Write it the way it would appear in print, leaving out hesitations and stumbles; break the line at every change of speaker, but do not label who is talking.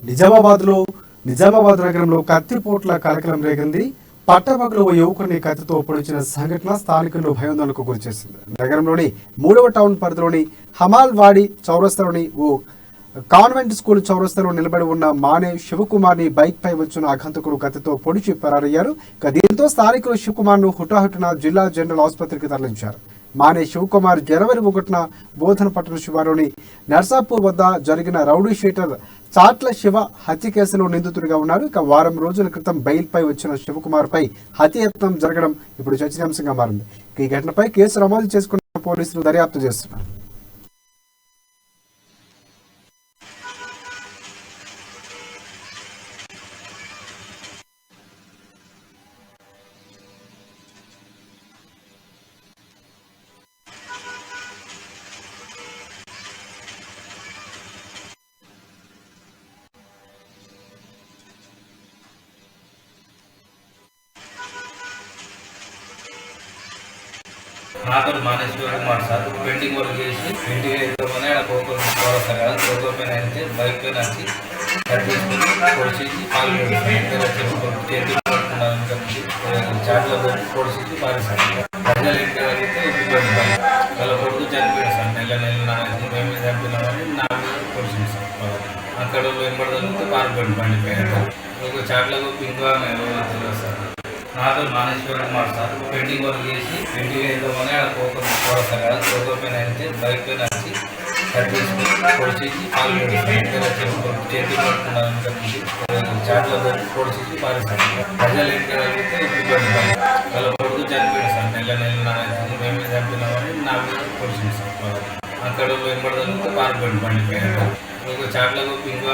నిజామాబాద్ నగరంలో కత్తిపోట్ల కలకలం రేగింది. పట్టపగలు ఓ యువకుడిని కత్తితో పొడిచిన సంఘటన స్థానికులను భయాందోళనకు గురిచేసింది. నగరంలోని 3వ టౌన్ పరిధిలోని హమాల్వాడి చౌరస్తాలోని ఓ కాన్వెంట్ స్కూల్ చౌరస్తాలో నిలబడి ఉన్న మానే శివకుమార్ని బైక్ పై వచ్చిన ఆగంతకుడు కత్తితో పొడిచి పరారయ్యారు. దీంతో స్థానికులు శివకుమార్ను హుటాహుటిన జిల్లా జనరల్ ఆసుపత్రికి తరలించారు. మానే శివకుమార్ జనవరి 1న బోధనపట్టణ శివారులోని నర్సాపూర్ వద్ద జరిగిన రౌడీ షీటర్ చాట్ల శివ హత్య కేసులో నిందితుడిగా ఉన్నారు. వారం రోజుల క్రితం బెయిల్పై వచ్చిన శివకుమార్ పై హత్యాయత్నం జరగడం ఇప్పుడు చర్చనీయాంశంగా మారింది. ఈ ఘటనపై కేసు నమోదు చేసుకున్న పోలీసులు దర్యాప్తు చేస్తున్నారు.
నా పేరు మానే శివకుమార్ సార్. పెయింటింగ్ వర్క్ చేసి ఇంటికి వెళ్తామని అక్కడ కోరుతారు కదా, కోరుకోపోయిన అయితే బైక్ పైన వచ్చి కట్ చేసుకుని పొడిచేసి పాలు చాట్లో పొడిచేసి పారేసారు. ప్రజలు ఏంటి కలిగితే ఇబ్బంది వాళ్ళ కొడుకు చనిపోయాడు సార్. మేము చనిపోయినామని నా మీద పొడిచింది సార్. అక్కడ వెంబడదంటే పారిపోయింది బండి పైన. ఒక చాట్లకు ఇంకా తెలియదు సార్. నా పేరు మానే శివకుమార్ సార్. పెయింటింగ్ వర్క్ చేసి ఇంటికి వెళ్తామని అక్కడ కోరుతారు కదా, కోరుకోపోయిన అయితే బైక్ పైన వచ్చి కట్ చేసుకుని పొడిచేసి పాలు చేతి పట్టుకున్నాను చాట్లో పొడిచేసి పారేసారు. ప్రజలు ఏంటి కలిగితే ఇబ్బంది వాళ్ళ కొడుకు చనిపోయాడు సార్. మేము చనిపోయినామని నా మీద పొడిచింది సార్. అక్కడ వెంబడదంటే పారిపోయింది బండి పైన. ఒక చాట్లకు ఇంకా